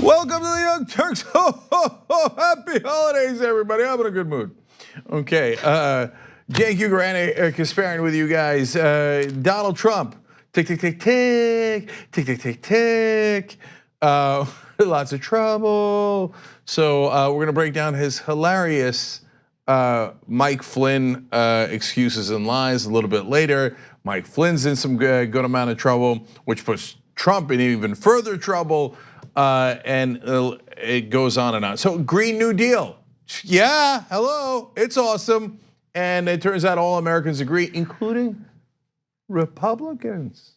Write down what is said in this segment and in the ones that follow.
Welcome to the Young Turks. Happy holidays, everybody. I'm in a good mood. Okay, Cenk Uygur, Ana Kasparian with you guys. Donald Trump, tick, tick, tick, tick, tick, tick, tick, tick. Lots of trouble. So we're gonna break down his hilarious Mike Flynn excuses and lies a little bit later. Mike Flynn's in some good amount of trouble, which puts Trump in even further trouble. And it goes on and on. So Green New Deal, yeah, hello, it's awesome. And it turns out all Americans agree, including Republicans.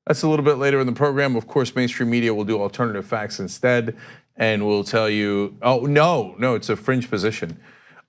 That's a little bit later in the program. Of course, mainstream media will do alternative facts instead. And we'll tell you, oh, no, it's a fringe position.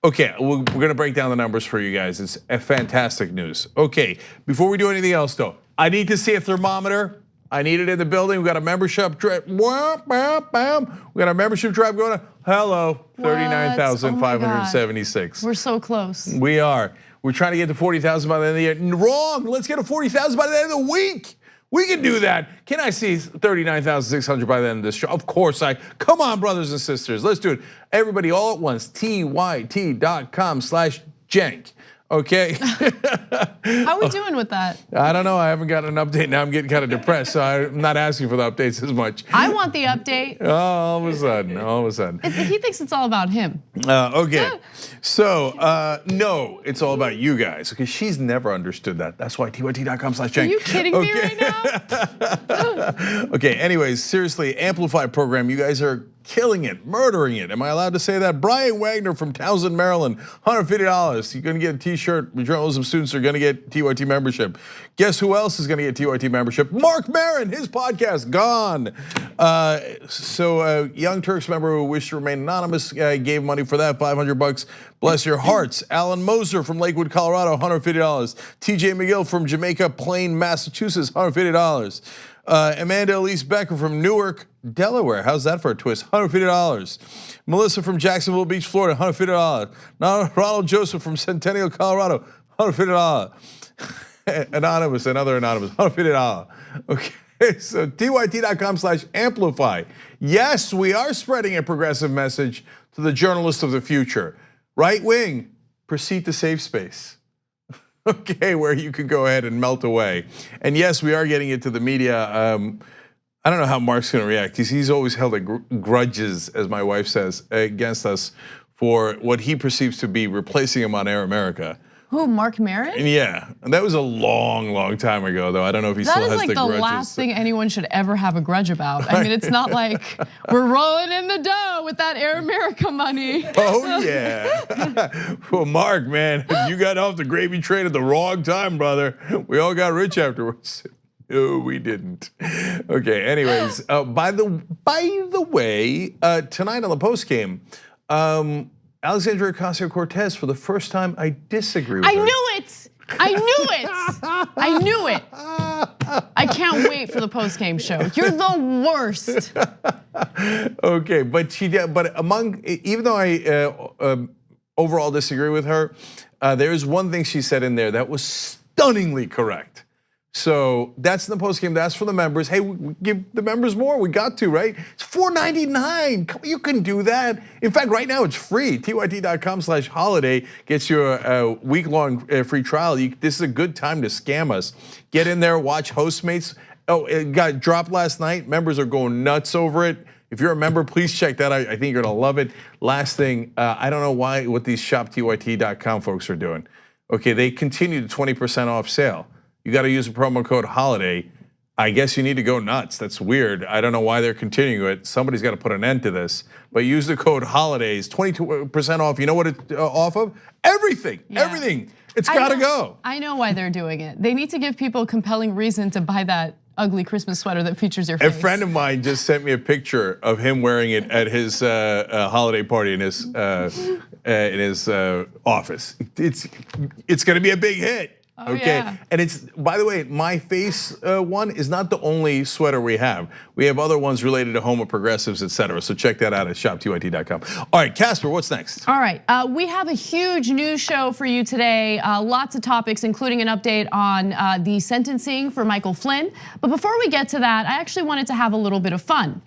Okay, we're gonna break down the numbers for you guys. It's a fantastic news. Okay, before we do anything else though, I need to see a thermometer. I need it in the building. We got a membership drive. We got a membership drive going on. Hello, 39,576. We're so close. We are. We're trying to get to 40,000 by the end of the year. Wrong. Let's get to 40,000 by the end of the week. We can do that. Can I see 39,600 by the end of this show? Of course come on, brothers and sisters. Let's do it. Everybody all at once. tyt.com/Cenk. Okay. How are we doing with that? I don't know. I haven't got an update. Now I'm getting kind of depressed, so I'm not asking for the updates as much. I want the update. All of a sudden. He thinks it's all about him. Okay. So, no, it's all about you guys. Okay, she's never understood that. That's why tyt.com/Cenk. Are you kidding me right now? Okay, anyways, seriously, Amplify program. You guys are killing it, murdering it. Am I allowed to say that? Brian Wagner from Townsend, Maryland, $150. You're gonna get a t-shirt. Journalism students are gonna get TYT membership. Guess who else is gonna get TYT membership? Mark Maron, his podcast, gone. So Young Turks member who wished to remain anonymous gave money for that, $500. Bless your hearts. Alan Moser from Lakewood, Colorado, $150. TJ McGill from Jamaica Plain, Massachusetts, $150. Amanda Elise Becker from Newark, Delaware. How's that for a twist? $150. Melissa from Jacksonville Beach, Florida, $150. Ronald Joseph from Centennial, Colorado, $150. Anonymous, another anonymous, $150. Okay, so tyt.com/amplify. Yes, we are spreading a progressive message to the journalists of the future. Right wing, proceed to safe space. Okay, where you can go ahead and melt away. And yes, we are getting it to the media. I don't know how Mark's gonna react. He's always held grudges, as my wife says, against us for what he perceives to be replacing him on Air America. Who, Mark Maron? Yeah, and that was a long time ago, though. I don't know if he still has the grudges. That is like the last thing anyone should ever have a grudge about. I mean, it's not like we're rolling in the dough with that Air America money. Oh yeah. Well, Mark, man, you got off the gravy train at the wrong time, brother. We all got rich afterwards. No, we didn't. Okay, anyways, by the way, tonight on the post game, Alexandria Ocasio-Cortez, for the first time, I disagree with her. I knew it. I can't wait for the post-game show. You're the worst. Okay, but she did. But even though I overall disagree with her, there is one thing she said in there that was stunningly correct. So that's in the post game. That's for the members. Hey, we give the members more. We got to, right? It's $4.99. You can do that. In fact, right now it's free. tyt.com/holiday gets you a week-long free trial. This is a good time to scam us. Get in there, watch Hostmates. Oh, it got dropped last night. Members are going nuts over it. If you're a member, please check that out. I think you're gonna love it. Last thing, I don't know what these shoptyt.com folks are doing. Okay, they continue the 20% off sale. You got to use the promo code HOLIDAY. I guess you need to go nuts. That's weird. I don't know why they're continuing it. Somebody's got to put an end to this. But use the code HOLIDAYS, 22% off. You know what it's off of? Everything, everything. It's got to go. I know why they're doing it. They need to give people a compelling reason to buy that ugly Christmas sweater that features your face. A friend of mine just sent me a picture of him wearing it at his holiday party in his office. It's going to be a big hit. Oh, okay, yeah. And it's, by the way, my face one is not the only sweater we have. We have other ones related to homo progressives, etc. So check that out at shoptyt.com. All right, Casper, what's next? All right, we have a huge news show for you today. Lots of topics, including an update on the sentencing for Michael Flynn. But before we get to that, I actually wanted to have a little bit of fun.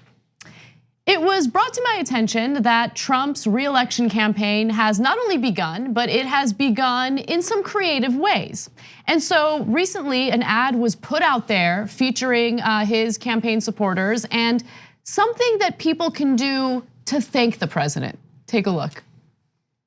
It was brought to my attention that Trump's re-election campaign has not only begun, but it has begun in some creative ways. And so recently an ad was put out there featuring his campaign supporters and something that people can do to thank the president. Take a look.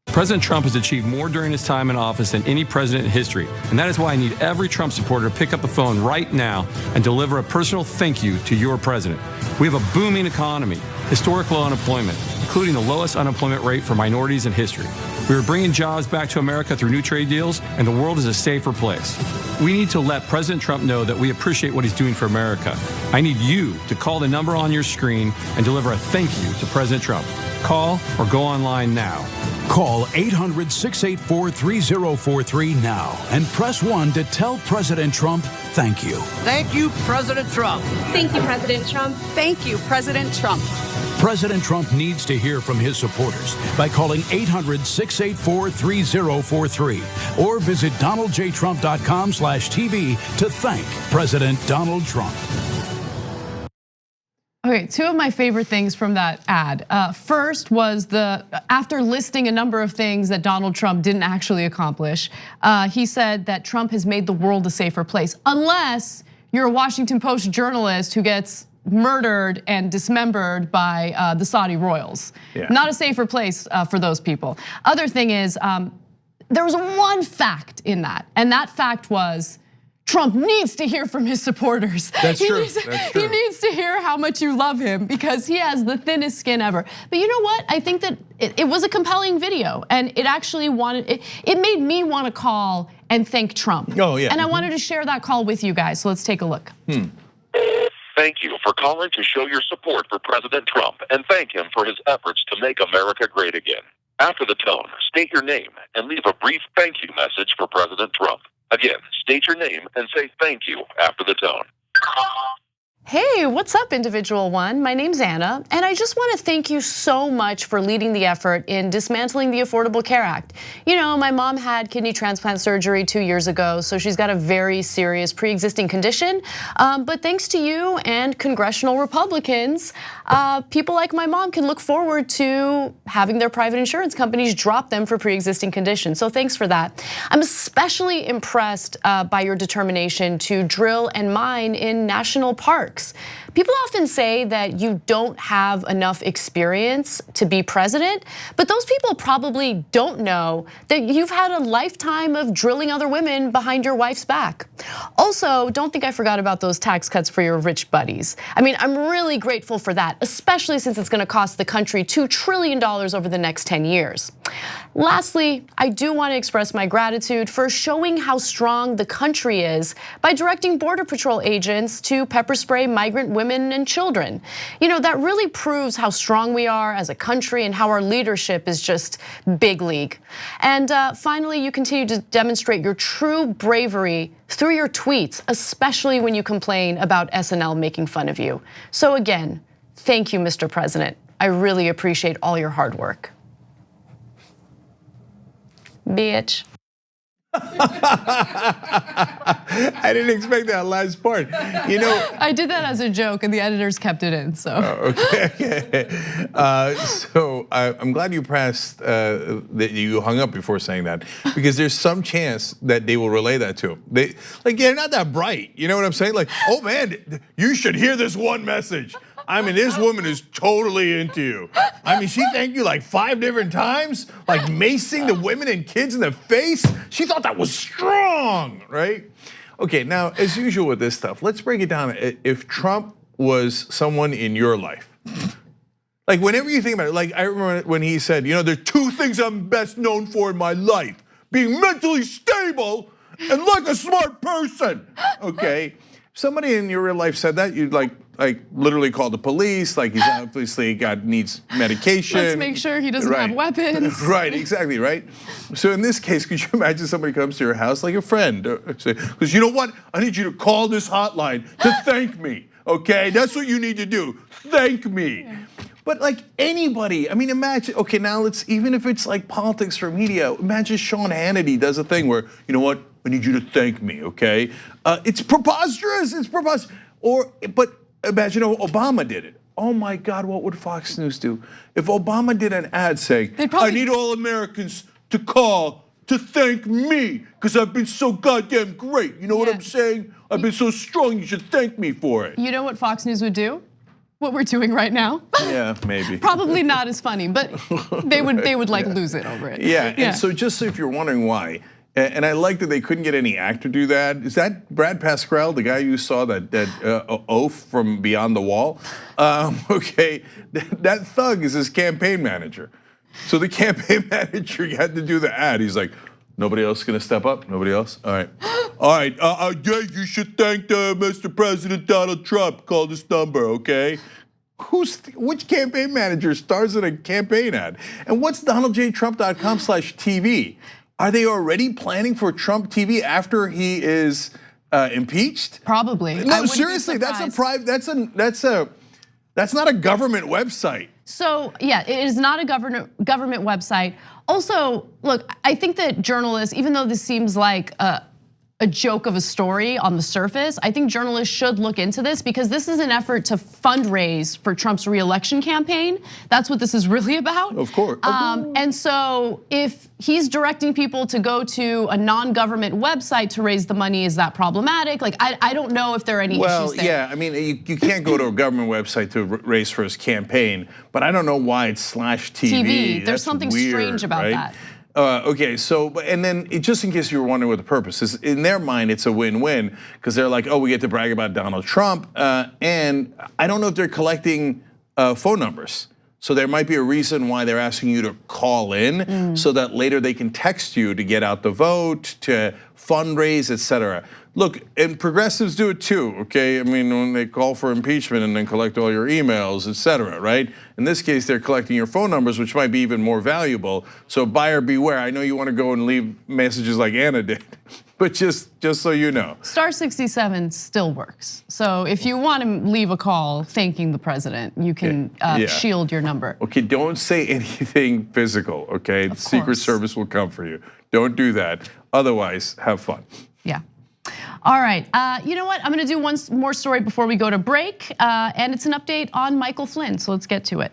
President Trump has achieved more during his time in office than any president in history. And that is why I need every Trump supporter to pick up the phone right now and deliver a personal thank you to your president. We have a booming economy, historic low unemployment, including the lowest unemployment rate for minorities in history. We are bringing jobs back to America through new trade deals, and the world is a safer place. We need to let President Trump know that we appreciate what he's doing for America. I need you to call the number on your screen and deliver a thank you to President Trump. Call or go online now. Call 800-684-3043 now and press 1 to tell President Trump thank you. Thank you, President Trump. Thank you, President Trump. Thank you, President Trump. President Trump needs to hear from his supporters by calling 800-684-3043 or visit donaldjtrump.com/TV to thank President Donald Trump. Okay, two of my favorite things from that ad. First was after listing a number of things that Donald Trump didn't actually accomplish, he said that Trump has made the world a safer place, unless you're a Washington Post journalist who gets murdered and dismembered by the Saudi royals. Yeah. Not a safer place for those people. Other thing is, there was one fact in that, and that fact was, Trump needs to hear from his supporters. That's true. He needs to hear how much you love him because he has the thinnest skin ever. But you know what? I think that it was a compelling video, and it actually it made me want to call and thank Trump. Oh yeah. And I wanted to share that call with you guys. So let's take a look. Thank you for calling to show your support for President Trump and thank him for his efforts to make America great again. After the tone, state your name and leave a brief thank you message for President Trump. Again, state your name and say thank you after the tone. Hey, what's up, individual one? My name's Anna, and I just want to thank you so much for leading the effort in dismantling the Affordable Care Act. You know, my mom had kidney transplant surgery 2 years ago, so she's got a very serious pre-existing condition. But thanks to you and congressional Republicans, people like my mom can look forward to having their private insurance companies drop them for pre-existing conditions. So thanks for that. I'm especially impressed by your determination to drill and mine in national parks. People often say that you don't have enough experience to be president, but those people probably don't know that you've had a lifetime of drilling other women behind your wife's back. Also, don't think I forgot about those tax cuts for your rich buddies. I mean, I'm really grateful for that, especially since it's gonna cost the country $2 trillion over the next 10 years. Lastly, I do want to express my gratitude for showing how strong the country is by directing Border Patrol agents to pepper spray migrant women and children. You know, that really proves how strong we are as a country and how our leadership is just big league. And finally, you continue to demonstrate your true bravery through your tweets, especially when you complain about SNL making fun of you. So again, thank you, Mr. President. I really appreciate all your hard work. Bitch. I didn't expect that last part. You know, I did that as a joke, and the editors kept it in. So okay. So I'm glad you pressed that you hung up before saying that, because there's some chance that they will relay that to him. They're not that bright. You know what I'm saying? Like, oh man, you should hear this one message. I mean, this woman is totally into you. I mean, she thanked you like 5 different times, like macing the women and kids in the face. She thought that was strong, right? Okay, now, as usual with this stuff, let's break it down. If Trump was someone in your life, like whenever you think about it, like I remember when he said, you know, there's 2 things I'm best known for in my life: being mentally stable and like a smart person, okay? Somebody in your real life said that, you'd like literally call the police, like he's obviously needs medication. Let's make sure he doesn't have weapons. Right, exactly, right? So in this case, could you imagine somebody comes to your house, like a friend, because you know what? I need you to call this hotline to thank me, okay? That's what you need to do, thank me. Yeah. But like anybody, I mean, imagine, okay, now even if it's like politics or media, imagine Sean Hannity does a thing where, you know what? I need you to thank me, okay? It's preposterous, But imagine Obama did it. oh my God, what would Fox News do? If Obama did an ad saying, I need all Americans to call to thank me because I've been so goddamn great. You know what I'm saying? I've been so strong, you should thank me for it. You know what Fox News would do? What we're doing right now? Yeah, maybe. Probably not as funny, but they would like lose it over it. Yeah, and so just if you're wondering why, and I like that they couldn't get any actor to do that. Is that Brad Pascal, the guy you saw that oaf from Beyond the Wall? Okay, that thug is his campaign manager. So the campaign manager had to do the ad. He's like, nobody else gonna step up? Nobody else? All right. All right, yeah, you should thank Mr. President Donald Trump. Call this number, okay? Which campaign manager stars in a campaign ad? And what's DonaldJTrump.com/TV? Are they already planning for Trump TV after he is impeached? Probably. No, seriously, that's not a government website. So yeah, it is not a government website. Also, look, I think that journalists, even though this seems like a joke of a story on the surface, I think journalists should look into this because this is an effort to fundraise for Trump's re-election campaign. That's what this is really about. Of course. And so if he's directing people to go to a non-government website to raise the money, is that problematic? Like, I don't know if there are any issues there. Yeah, I mean, you can't go to a government website to raise for his campaign, but I don't know why it's /TV. There's something weird, strange about right? that. Okay, so, and then just in case you were wondering what the purpose is, in their mind, it's a win-win because they're like, oh, we get to brag about Donald Trump. And I don't know if they're collecting phone numbers. So there might be a reason why they're asking you to call in so that later they can text you to get out the vote, to fundraise, etc. Look, and progressives do it too, okay? I mean, when they call for impeachment and then collect all your emails, etc., right? In this case, they're collecting your phone numbers, which might be even more valuable. So buyer beware. I know you want to go and leave messages like Anna did, but just so you know. Star 67 still works. So if you want to leave a call thanking the president, you can shield your number. Okay, don't say anything physical, okay? The Secret Service will come for you. Don't do that. Otherwise, have fun. Yeah. All right, you know what? I'm gonna do one more story before we go to break, and it's an update on Michael Flynn, so let's get to it.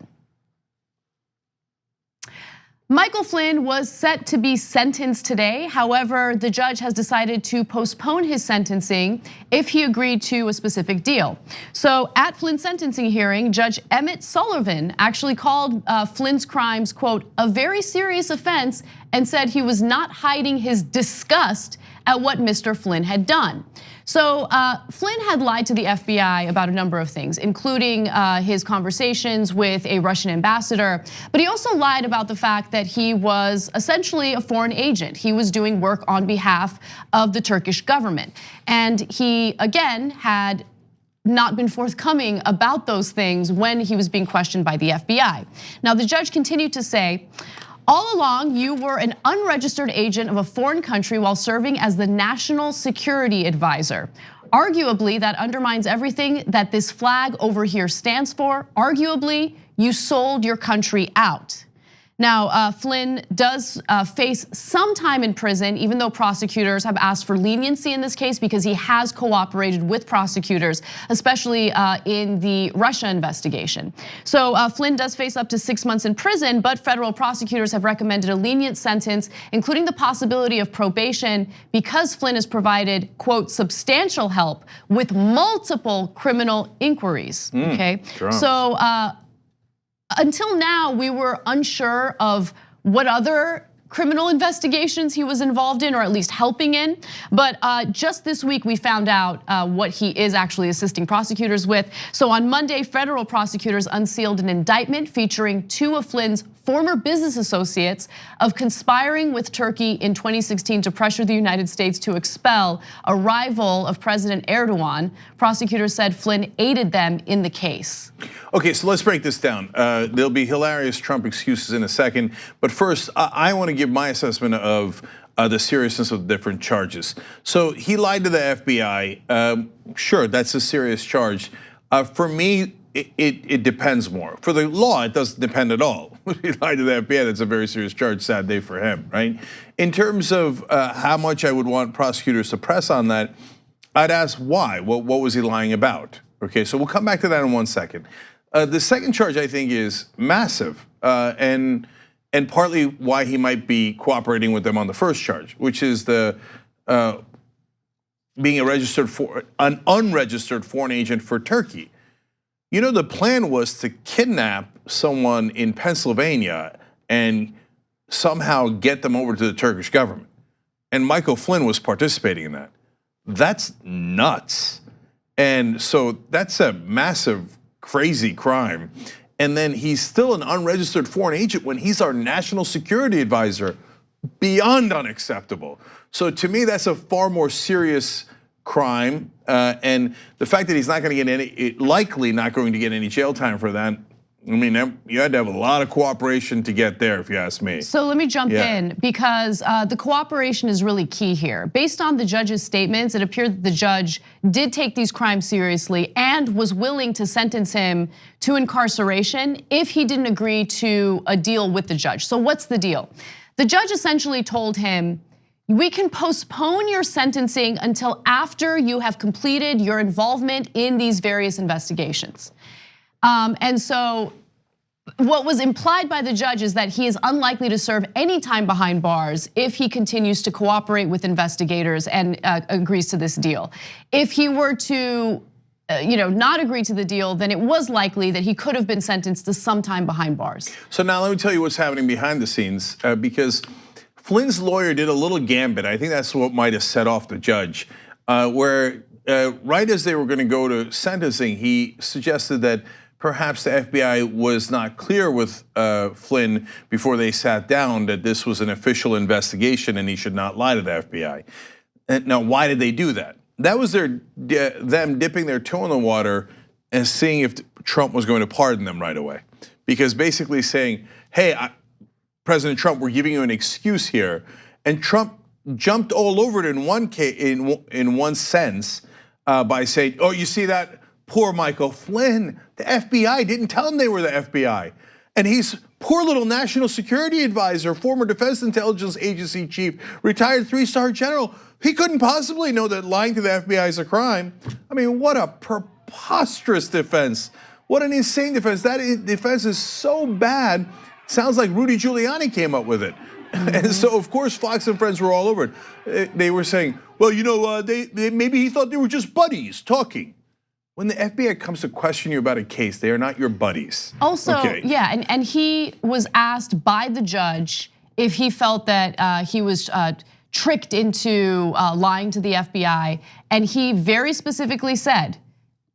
Michael Flynn was set to be sentenced today. However, the judge has decided to postpone his sentencing if he agreed to a specific deal. So at Flynn's sentencing hearing, Judge Emmett Sullivan actually called Flynn's crimes, quote, a very serious offense and said he was not hiding his disgust at what Mr. Flynn had done. So Flynn had lied to the FBI about a number of things, including his conversations with a Russian ambassador, but he also lied about the fact that he was essentially a foreign agent. He was doing work on behalf of the Turkish government. And he, again, had not been forthcoming about those things when he was being questioned by the FBI. Now, the judge continued to say, all along, you were an unregistered agent of a foreign country while serving as the national security advisor. Arguably, that undermines everything that this flag over here stands for. Arguably, you sold your country out. Now, Flynn does face some time in prison, even though prosecutors have asked for leniency in this case because he has cooperated with prosecutors, especially in the Russia investigation. So Flynn does face up to 6 months in prison, but federal prosecutors have recommended a lenient sentence, including the possibility of probation because Flynn has provided, quote, substantial help with multiple criminal inquiries, okay? So, until now, we were unsure of what other criminal investigations he was involved in, or at least helping in. But just this week, we found out what he is actually assisting prosecutors with. So on Monday, federal prosecutors unsealed an indictment featuring 2 of Flynn's former business associates of conspiring with Turkey in 2016 to pressure the United States to expel a rival of President Erdogan. Prosecutors said Flynn aided them in the case. Okay, so let's break this down. There'll be hilarious Trump excuses in a second, but first, I want to give my assessment of the seriousness of the different charges. So he lied to the FBI. Sure, that's a serious charge. For me, it depends more. For the law, it doesn't depend at all. He lied to the FBI, that's a very serious charge, sad day for him, right? In terms of how much I would want prosecutors to press on that, I'd ask why, what was he lying about? Okay, so we'll come back to that in 1 second. The second charge, I think, is massive, and partly why he might be cooperating with them on the first charge, which is the being an unregistered foreign agent for Turkey. You know, the plan was to kidnap someone in Pennsylvania and somehow get them over to the Turkish government. And Michael Flynn was participating in that. That's nuts. And so that's a massive, crazy crime. And then he's still an unregistered foreign agent when he's our national security advisor. Beyond unacceptable. So to me, that's a far more serious crime. And the fact that he's not going to get likely not going to get any jail time for that. I mean, you had to have a lot of cooperation to get there, if you ask me. So let me jump in, because the cooperation is really key here. Based on the judge's statements, it appeared that the judge did take these crimes seriously and was willing to sentence him to incarceration if he didn't agree to a deal with the judge. So what's the deal? The judge essentially told him, we can postpone your sentencing until after you have completed your involvement in these various investigations. And so what was implied by the judge is that he is unlikely to serve any time behind bars if he continues to cooperate with investigators and agrees to this deal. If he were to not agree to the deal, then it was likely that he could have been sentenced to some time behind bars. So now let me tell you what's happening behind the scenes, because Flynn's lawyer did a little gambit. I think that's what might have set off the judge, where right as they were going to go to sentencing, he suggested that perhaps the FBI was not clear with Flynn before they sat down that this was an official investigation and he should not lie to the FBI. Now, why did they do that? That was them dipping their toe in the water and seeing if Trump was going to pardon them right away. Because basically saying, hey, President Trump, we're giving you an excuse here. And Trump jumped all over it in one sense by saying, oh, you see that? Poor Michael Flynn. The FBI didn't tell him they were the FBI. And he's poor little national security advisor, former Defense Intelligence Agency chief, retired 3-star general. He couldn't possibly know that lying to the FBI is a crime. I mean, what a preposterous defense. What an insane defense. That defense is so bad. Sounds like Rudy Giuliani came up with it. And so, of course, Fox and Friends were all over it. They were saying, well, maybe he thought they were just buddies talking. When the FBI comes to question you about a case, they are not your buddies. Also, yeah, and he was asked by the judge if he felt that he was tricked into lying to the FBI, and he very specifically said,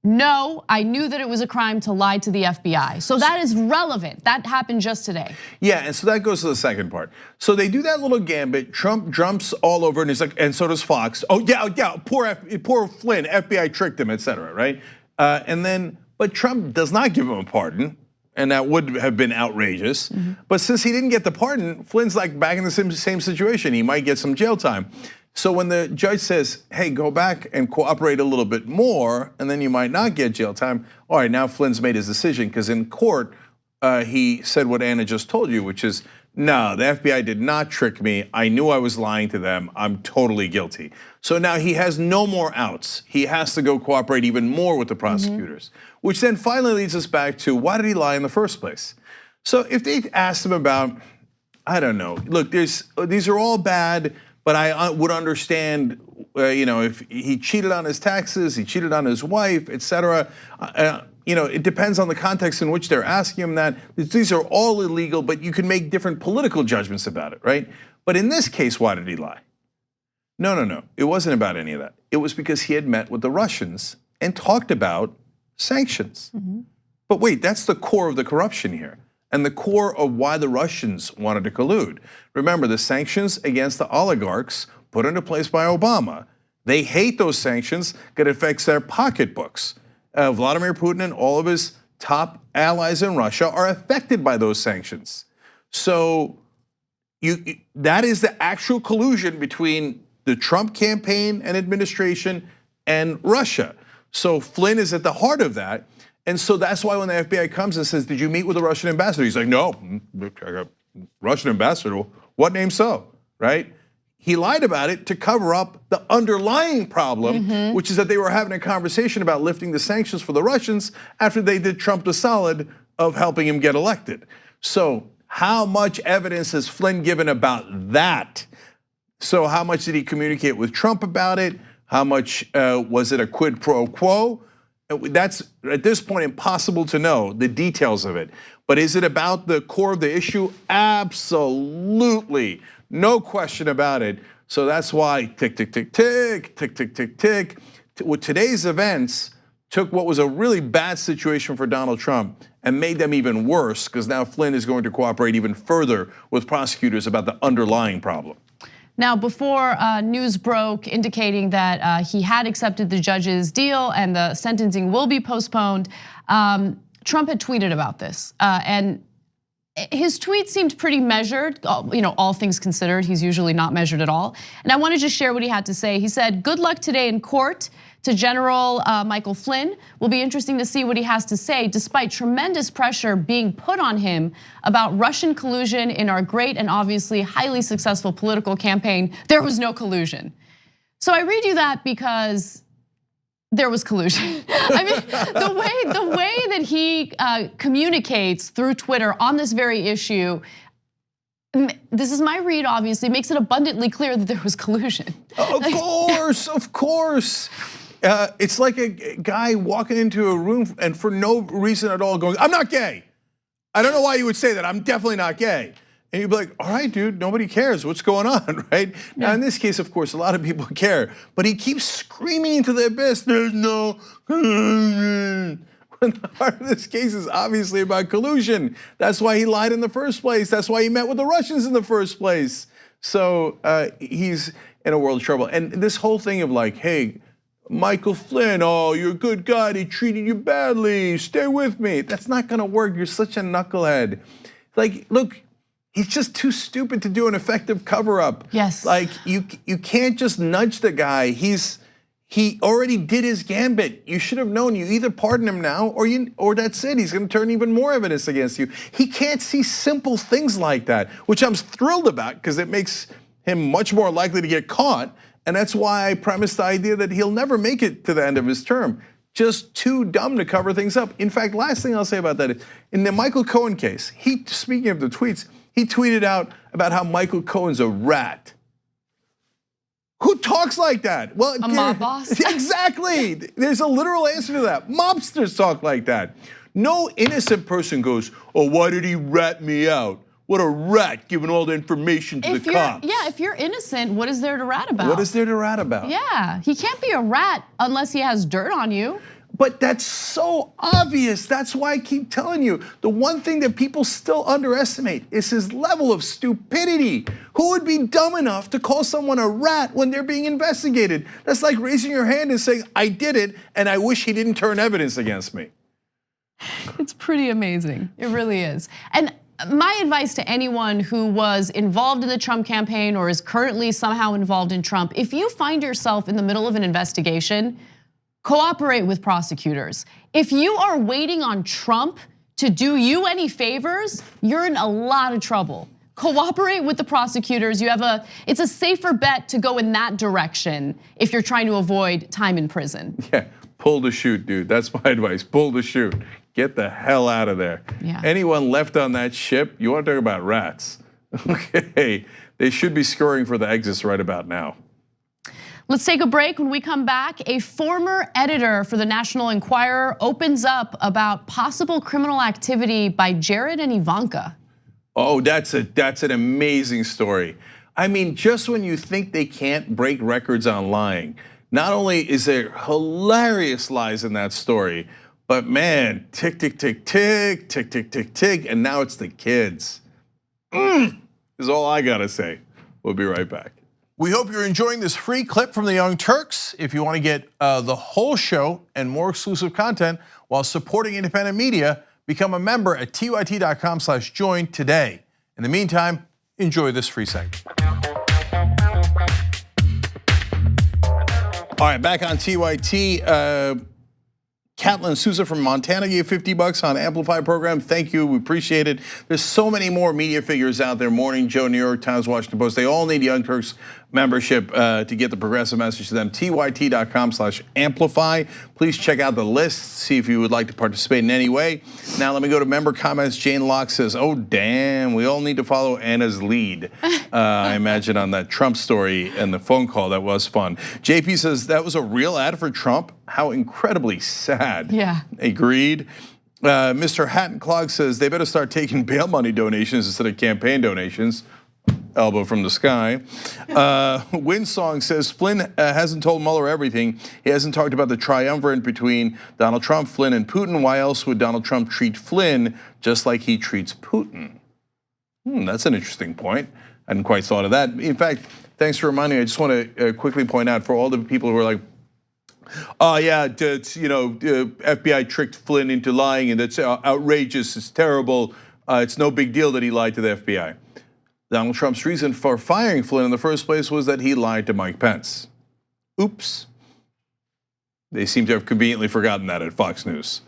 no, I knew that it was a crime to lie to the FBI. So that is relevant. That happened just today. Yeah, and so that goes to the second part. So they do that little gambit. Trump jumps all over, and he's like, and so does Fox. Oh yeah, poor Flynn. FBI tricked him, etc. Right? But Trump does not give him a pardon, and that would have been outrageous. But since he didn't get the pardon, Flynn's like back in the same situation. He might get some jail time. So when the judge says, hey, go back and cooperate a little bit more, and then you might not get jail time. All right, now Flynn's made his decision, because in court, he said what Ana just told you, which is, no, the FBI did not trick me. I knew I was lying to them. I'm totally guilty. So now he has no more outs. He has to go cooperate even more with the prosecutors, which then finally leads us back to, why did he lie in the first place? So if they asked him about, I don't know, look, these are all bad, but I would understand, if he cheated on his taxes, he cheated on his wife, etc. It depends on the context in which they're asking him that. These are all illegal, but you can make different political judgments about it, right? But in this case, why did he lie? No. It wasn't about any of that. It was because he had met with the Russians and talked about sanctions. But wait, that's the core of the corruption here, and the core of why the Russians wanted to collude. Remember, the sanctions against the oligarchs put into place by Obama. They hate those sanctions because it affects their pocketbooks. Vladimir Putin and all of his top allies in Russia are affected by those sanctions. So that is the actual collusion between the Trump campaign and administration and Russia. So Flynn is at the heart of that. And so that's why when the FBI comes and says, did you meet with the Russian ambassador? He's like, no, Russian ambassador, what name so, right? he lied about it to cover up the underlying problem, which is that they were having a conversation about lifting the sanctions for the Russians after they did Trump the solid of helping him get elected. So how much evidence has Flynn given about that? So how much did he communicate with Trump about it? How much was it a quid pro quo? That's at this point impossible to know the details of it. But is it about the core of the issue? Absolutely, no question about it. So that's why tick, tick, tick, tick, tick, tick, tick, tick. With today's events took what was a really bad situation for Donald Trump and made them even worse, because now Flynn is going to cooperate even further with prosecutors about the underlying problem. Now, before news broke indicating that he had accepted the judge's deal and the sentencing will be postponed, Trump had tweeted about this. And his tweet seemed pretty measured, all things considered. He's usually not measured at all. And I want to just share what he had to say. He said, "Good luck today in court to General Michael Flynn. Will be interesting to see what he has to say, despite tremendous pressure being put on him about Russian collusion in our great and obviously highly successful political campaign. There was no collusion." So I read you that because there was collusion. I mean, the way that he communicates through Twitter on this very issue, this is my read, obviously, makes it abundantly clear that there was collusion. Of course, of course. It's like a guy walking into a room and for no reason at all going, "I'm not gay." I don't know why you would say that. I'm definitely not gay. And you'd be like, "All right, dude, nobody cares. What's going on," right? Now, in this case, of course, a lot of people care, but he keeps screaming into the abyss, "There's no collusion." When the heart of this case is obviously about collusion. That's why he lied in the first place. That's why he met with the Russians in the first place. So he's in a world of trouble. And this whole thing of like, "Hey, Michael Flynn, oh, you're a good guy. They treated you badly. Stay with me." That's not gonna work. You're such a knucklehead. Like, look, he's just too stupid to do an effective cover-up. Yes. Like you can't just nudge the guy. He already did his gambit. You should have known. You either pardon him now, or that's it. He's going to turn even more evidence against you. He can't see simple things like that, which I'm thrilled about because it makes him much more likely to get caught. And that's why I premised the idea that he'll never make it to the end of his term. Just too dumb to cover things up. In fact, last thing I'll say about that is, in the Michael Cohen case, speaking of the tweets, he tweeted out about how Michael Cohen's a rat. Who talks like that? Well, a mob boss? Exactly. There's a literal answer to that. Mobsters talk like that. No innocent person goes, "Oh, why did he rat me out? What a rat, giving all the information to the cops." Yeah, if you're innocent, what is there to rat about? What is there to rat about? Yeah, he can't be a rat unless he has dirt on you. But that's so obvious. That's why I keep telling you. The one thing that people still underestimate is his level of stupidity. Who would be dumb enough to call someone a rat when they're being investigated? That's like raising your hand and saying, "I did it, and I wish he didn't turn evidence against me." It's pretty amazing. It really is. And my advice to anyone who was involved in the Trump campaign or is currently somehow involved in Trump, if you find yourself in the middle of an investigation, cooperate with prosecutors. If you are waiting on Trump to do you any favors, you're in a lot of trouble. Cooperate with the prosecutors. It's a safer bet to go in that direction if you're trying to avoid time in prison. Yeah, pull the chute, dude. That's my advice. Pull the chute. Get the hell out of there. Yeah. Anyone left on that ship, you want to talk about rats. Okay, they should be scurrying for the exits right about now. Let's take a break. When we come back, a former editor for the National Enquirer opens up about possible criminal activity by Jared and Ivanka. Oh, that's an amazing story. I mean, just when you think they can't break records on lying, not only is there hilarious lies in that story, but man, tick, tick, tick, tick, tick, tick, tick, tick, and now it's the kids. Is all I gotta say. We'll be right back. We hope you're enjoying this free clip from the Young Turks. If you want to get the whole show and more exclusive content while supporting independent media, become a member at tyt.com/join today. In the meantime, enjoy this free segment. All right, back on TYT. Catlin Souza from Montana gave $50 on Amplify program. Thank you, we appreciate it. There's so many more media figures out there. Morning Joe, New York Times, Washington Post. They all need Young Turks membership to get the progressive message to them. tyt.com/amplify. Please check out the list, see if you would like to participate in any way. Now let me go to member comments. Jane Locke says, "Oh damn, we all need to follow Anna's lead." I imagine on that Trump story and the phone call, that was fun. JP says that was a real ad for Trump. How incredibly sad. Yeah. Agreed. Mr. Hatton Clog says they better start taking bail money donations instead of campaign donations. Elbow from the sky. Winsong says Flynn hasn't told Mueller everything. He hasn't talked about the triumvirate between Donald Trump, Flynn, and Putin. Why else would Donald Trump treat Flynn just like he treats Putin? That's an interesting point. I hadn't quite thought of that. In fact, thanks for reminding me. I just want to quickly point out for all the people who are like, "Oh yeah, FBI tricked Flynn into lying, and that's outrageous. It's terrible. It's no big deal that he lied to the FBI." Donald Trump's reason for firing Flynn in the first place was that he lied to Mike Pence. Oops. They seem to have conveniently forgotten that at Fox News.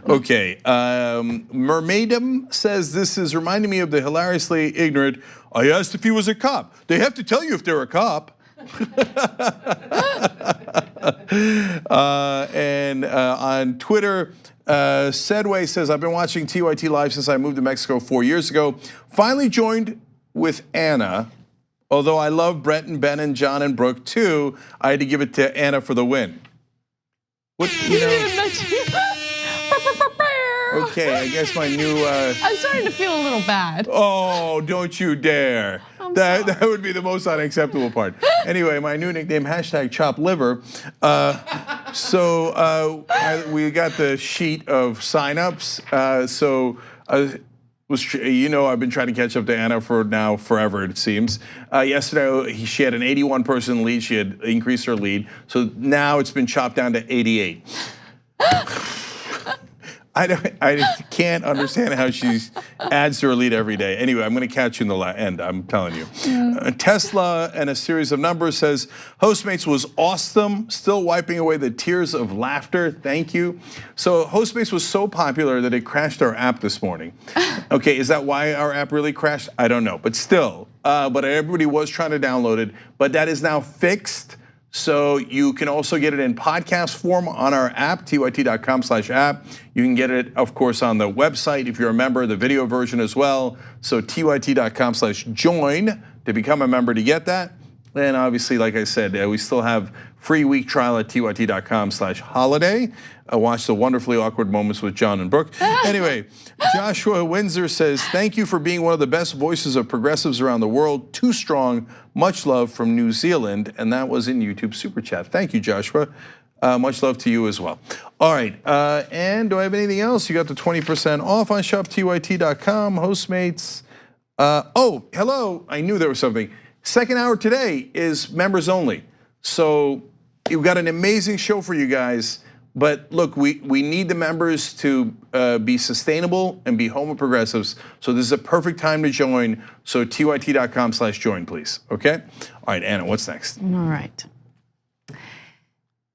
Okay, Mermaidum says this is reminding me of the hilariously ignorant, "I asked if he was a cop. They have to tell you if they're a cop." And on Twitter, Sedway says, "I've been watching TYT Live since I moved to Mexico 4 years ago. Finally joined with Anna. Although I love Brett and Ben and John and Brooke too, I had to give it to Anna for the win." What, Okay, I guess my new. I'm starting to feel a little bad. Oh, don't you dare! That would be the most unacceptable part. Anyway, my new nickname #ChopLiver. We got the sheet of signups. I've been trying to catch up to Anna for now forever, it seems. Yesterday, she had an 81-person lead. She had increased her lead. So now it's been chopped down to 88. I can't understand how she adds to her lead every day. Anyway, I'm going to catch you in the end, I'm telling you. Tesla and a series of numbers says, Postmates was awesome, still wiping away the tears of laughter, thank you. So Postmates was so popular that it crashed our app this morning. Okay, is that why our app really crashed? I don't know, but still, but everybody was trying to download it, but that is now fixed. So you can also get it in podcast form on our app, tyt.com/app. You can get it, of course, on the website if you're a member, the video version as well. So tyt.com/join to become a member to get that. And obviously, like I said, we still have free week trial at tyt.com/holiday. Watch the wonderfully awkward moments with John and Brooke. Anyway, Joshua Windsor says, "Thank you for being one of the best voices of progressives around the world. Too strong, much love from New Zealand." And that was in YouTube Super Chat. Thank you, Joshua. Much love to you as well. All right, and do I have anything else? You got the 20% off on shoptyt.com, Postmates. Oh, hello, I knew there was something. Second hour today is members only. So we've got an amazing show for you guys. But look, we need the members to be sustainable and be home of progressives. So this is a perfect time to join. So tyt.com/join, please, okay? All right, Anna, what's next? All right.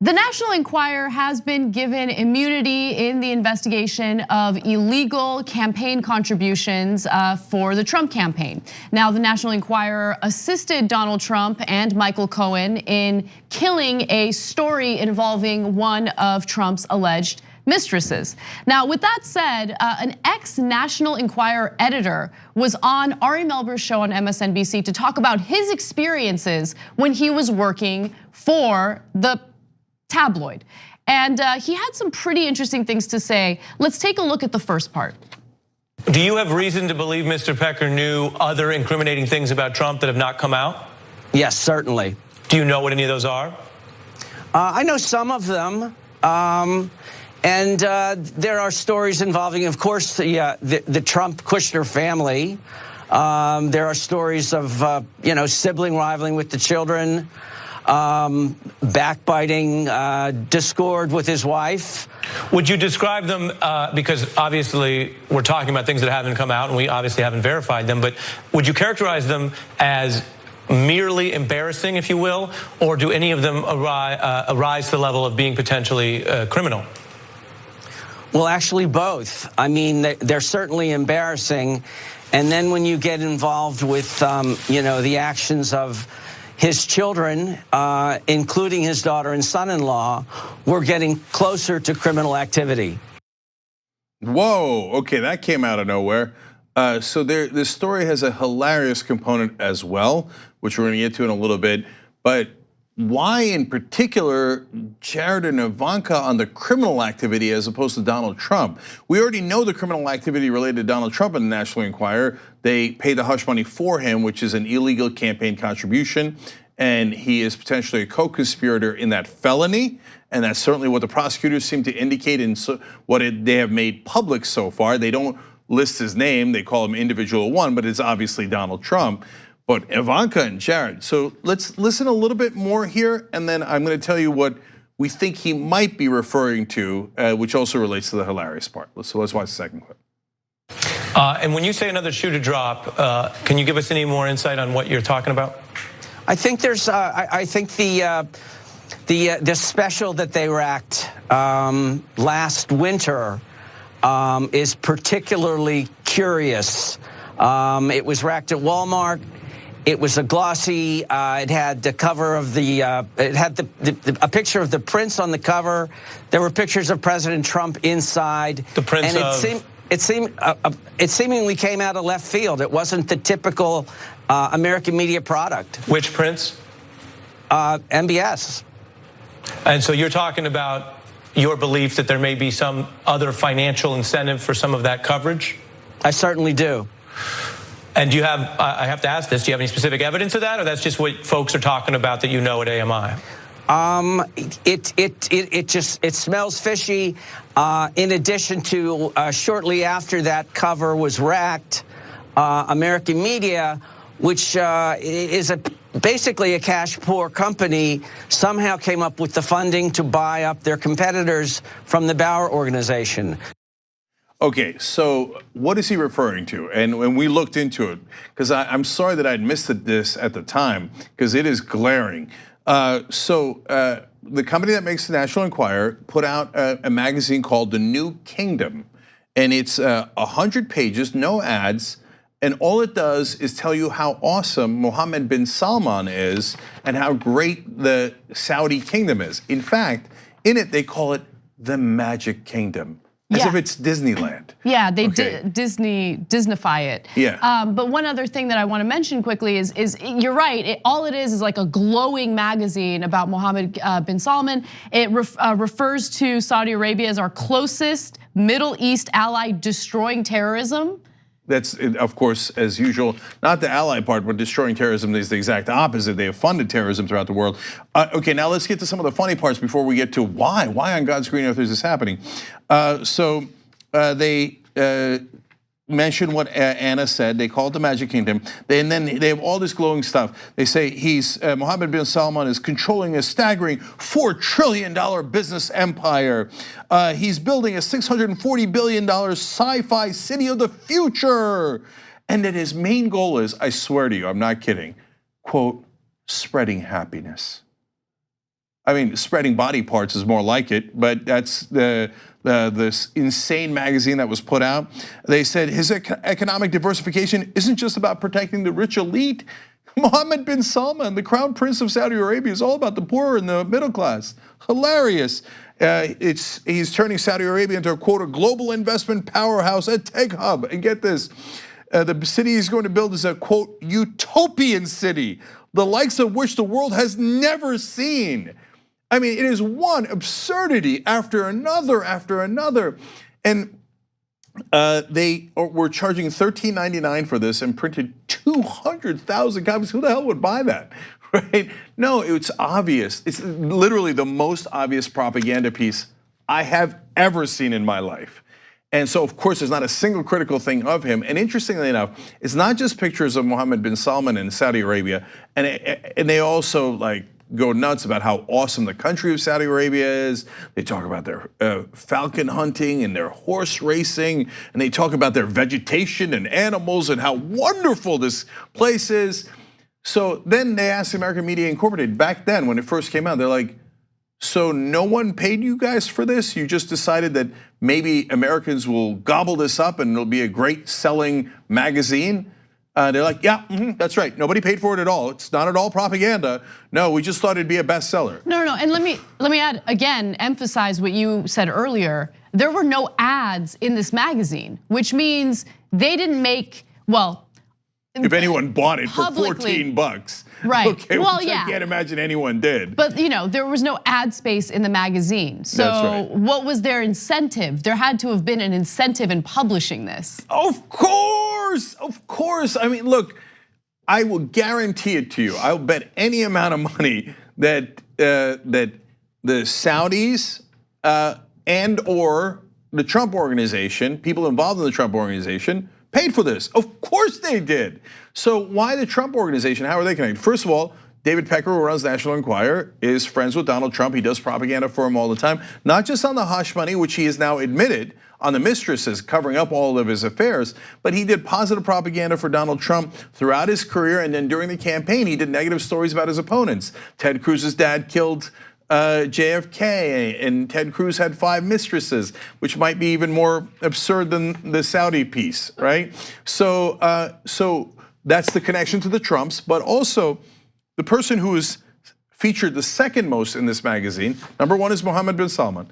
The National Enquirer has been given immunity in the investigation of illegal campaign contributions for the Trump campaign. Now, the National Enquirer assisted Donald Trump and Michael Cohen in killing a story involving one of Trump's alleged mistresses. Now, with that said, an ex-National Enquirer editor was on Ari Melber's show on MSNBC to talk about his experiences when he was working for the tabloid. And he had some pretty interesting things to say. Let's take a look at the first part. Do you have reason to believe Mr. Pecker knew other incriminating things about Trump that have not come out? Yes, certainly. Do you know what any of those are? I know some of them. And there are stories involving, of course, the Trump-Kushner family. There are stories of sibling rivaling with the children, backbiting, discord with his wife. Would you describe them, because obviously we're talking about things that haven't come out and we obviously haven't verified them, but would you characterize them as merely embarrassing, if you will, or do any of them arise to the level of being potentially criminal? Well, actually both. I mean, they're certainly embarrassing. And then when you get involved with, the actions of, his children, including his daughter and son-in-law, were getting closer to criminal activity. Whoa, okay, that came out of nowhere. So this story has a hilarious component as well, which we're gonna get to in a little bit. But why in particular Jared and Ivanka on the criminal activity as opposed to Donald Trump? We already know the criminal activity related to Donald Trump in the National Enquirer. They paid the hush money for him, which is an illegal campaign contribution. And he is potentially a co-conspirator in that felony. And that's certainly what the prosecutors seem to indicate in what they have made public so far. They don't list his name, they call him individual one, but it's obviously Donald Trump. But Ivanka and Jared. So let's listen a little bit more here, and then I'm gonna tell you what we think he might be referring to, which also relates to the hilarious part. So let's watch the second clip. And when you say another shoe to drop, can you give us any more insight on what you're talking about? I think there's, I think the special that they racked last winter is particularly curious. It was racked at Walmart. It was a glossy. It had the cover of the. It had a picture of the prince on the cover. There were pictures of President Trump inside. The prince and of. It seemingly came out of left field. It wasn't the typical American media product. Which prince? MBS. And so you're talking about your belief that there may be some other financial incentive for some of that coverage? I certainly do. And do you have, I have to ask this, do you have any specific evidence of that, or that's just what folks are talking about that you know at AMI? It smells fishy. In addition to shortly after that cover was racked, American media, which is basically a cash poor company, somehow came up with the funding to buy up their competitors from the Bauer organization. Okay, so what is he referring to? And when we looked into it, because I'm sorry that I'd missed this at the time, because it is glaring. The company that makes the National Enquirer put out a magazine called The New Kingdom, and it's 100 pages, no ads, and all it does is tell you how awesome Mohammed bin Salman is and how great the Saudi kingdom is. In fact, in it they call it the Magic Kingdom. As if it's Disneyland. Yeah, they Disneyfy it. Yeah. But one other thing that I want to mention quickly is you're right. All it is like a glowing magazine about Mohammed bin Salman. It refers to Saudi Arabia as our closest Middle East ally destroying terrorism. That's, of course, as usual, not the ally part, but destroying terrorism is the exact opposite. They have funded terrorism throughout the world. Okay, now let's get to some of the funny parts before we get to why on God's green earth is this happening. They mention what Anna said. They call it the Magic Kingdom. And then they have all this glowing stuff. They say Mohammed bin Salman is controlling a staggering $4 trillion business empire. He's building a $640 billion sci-fi city of the future. And that his main goal is, I swear to you, I'm not kidding, quote, spreading happiness. I mean, spreading body parts is more like it, but that's this insane magazine that was put out. They said his economic diversification isn't just about protecting the rich elite. Mohammed bin Salman, the crown prince of Saudi Arabia, is all about the poor and the middle class. Hilarious. He's turning Saudi Arabia into a, quote, a global investment powerhouse, a tech hub. And get this, the city he's going to build is a, quote, utopian city, the likes of which the world has never seen. I mean, it is one absurdity after another. And they were charging $13.99 for this and printed 200,000 copies. Who the hell would buy that, right? No, it's obvious. It's literally the most obvious propaganda piece I have ever seen in my life. And so, of course, there's not a single critical thing of him. And interestingly enough, it's not just pictures of Mohammed bin Salman in Saudi Arabia, and they also like go nuts about how awesome the country of Saudi Arabia is. They talk about their falcon hunting and their horse racing, and they talk about their vegetation and animals and how wonderful this place is. So then they asked American Media Incorporated back then when it first came out, they're like, so no one paid you guys for this? You just decided that maybe Americans will gobble this up and it'll be a great selling magazine? They're like, yeah, that's right. Nobody paid for it at all. It's not at all propaganda. No, we just thought it'd be a bestseller. No. And let me add again, emphasize what you said earlier. There were no ads in this magazine, which means they didn't make, well, if anyone bought it for publicly, $14. Right. Okay, well, which yeah. I can't imagine anyone did. But there was no ad space in the magazine. So That's right. What was their incentive? There had to have been an incentive in publishing this. Of course. I mean, look, I will guarantee it to you. I'll bet any amount of money that that the Saudis and or the Trump organization, people involved in the Trump organization, paid for this. Of course they did. So why the Trump organization? How are they connected? First of all, David Pecker, who runs National Enquirer, is friends with Donald Trump. He does propaganda for him all the time, not just on the hush money, which he has now admitted on the mistresses, covering up all of his affairs, but he did positive propaganda for Donald Trump throughout his career, and then during the campaign, he did negative stories about his opponents. Ted Cruz's dad killed JFK, and Ted Cruz had 5 mistresses, which might be even more absurd than the Saudi piece, right? So that's the connection to the Trumps, but also the person who is featured the second most in this magazine, number 1 is Mohammed bin Salman.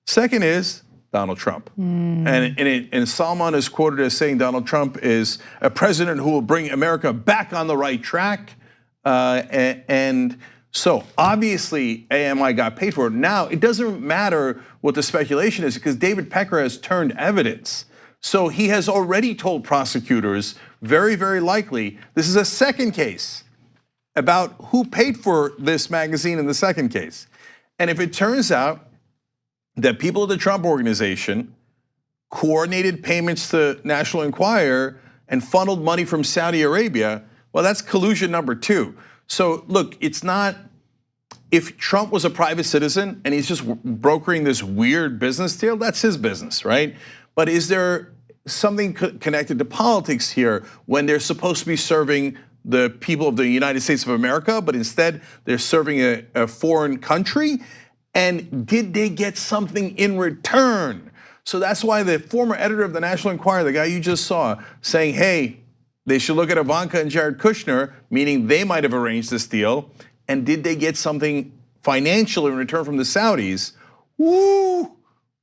Second is Donald Trump. And Salman is quoted as saying Donald Trump is a president who will bring America back on the right track. And so obviously AMI got paid for it. Now it doesn't matter what the speculation is because David Pecker has turned evidence. So he has already told prosecutors, very, very likely, this is a second case about who paid for this magazine in the second case. And if it turns out that people at the Trump organization coordinated payments to National Enquirer and funneled money from Saudi Arabia, well, that's collusion number 2. So look, it's not, if Trump was a private citizen and he's just brokering this weird business deal, that's his business, right? But is there something connected to politics here when they're supposed to be serving the people of the United States of America, but instead they're serving a foreign country? And did they get something in return? So that's why the former editor of the National Enquirer, the guy you just saw, saying, hey, they should look at Ivanka and Jared Kushner, meaning they might have arranged this deal. And did they get something financial in return from the Saudis? Woo,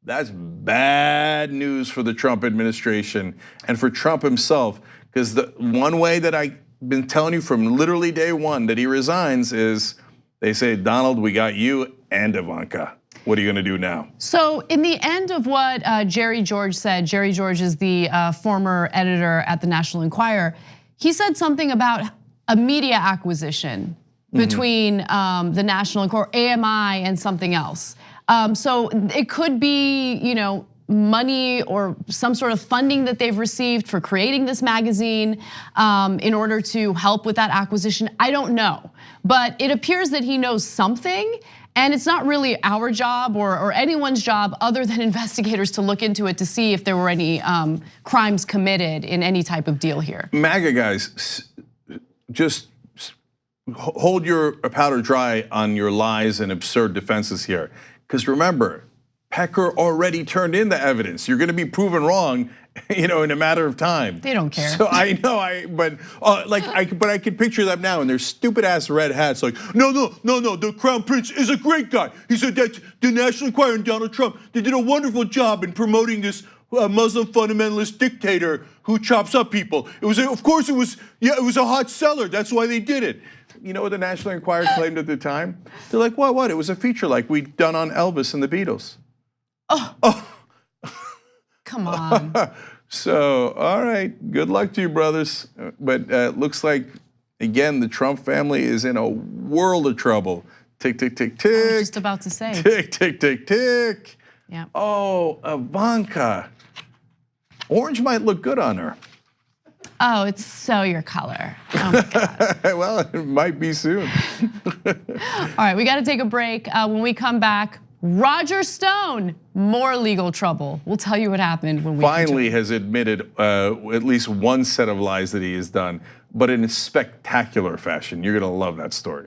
that's bad news for the Trump administration and for Trump himself. Because the one way that I've been telling you from literally day 1 that he resigns is they say, Donald, we got you and Ivanka. What are you gonna do now? So in the end of what Jerry George said, Jerry George is the former editor at the National Enquirer, he said something about a media acquisition between the National Enquirer, AMI, and something else. So it could be, money or some sort of funding that they've received for creating this magazine in order to help with that acquisition. I don't know, but it appears that he knows something. And it's not really our job or anyone's job other than investigators to look into it to see if there were any crimes committed in any type of deal here. MAGA guys, just hold your powder dry on your lies and absurd defenses here. Because remember, Pecker already turned in the evidence. You're gonna be proven wrong, in a matter of time. They don't care. So I know, but I can picture them now in their stupid ass red hats, like, no, the Crown Prince is a great guy. He said that the National Enquirer and Donald Trump, they did a wonderful job in promoting this Muslim fundamentalist dictator who chops up people. It was, of course, it was a hot seller. That's why they did it. You know what the National Enquirer claimed at the time? They're like, what? It was a feature like we'd done on Elvis and the Beatles. Oh. Come on. So, all right, good luck to you, brothers. But looks like, again, the Trump family is in a world of trouble. Tick, tick, tick, tick. I was just about to say. Tick, tick, tick, tick. Yeah. Oh, Ivanka. Orange might look good on her. Oh, it's so your color. Oh my God. Well, it might be soon. All right, we got to take a break. When we come back, Roger Stone, more legal trouble. We'll tell you what happened when we finally has admitted at least one set of lies that he has done, but in a spectacular fashion. You're gonna love that story.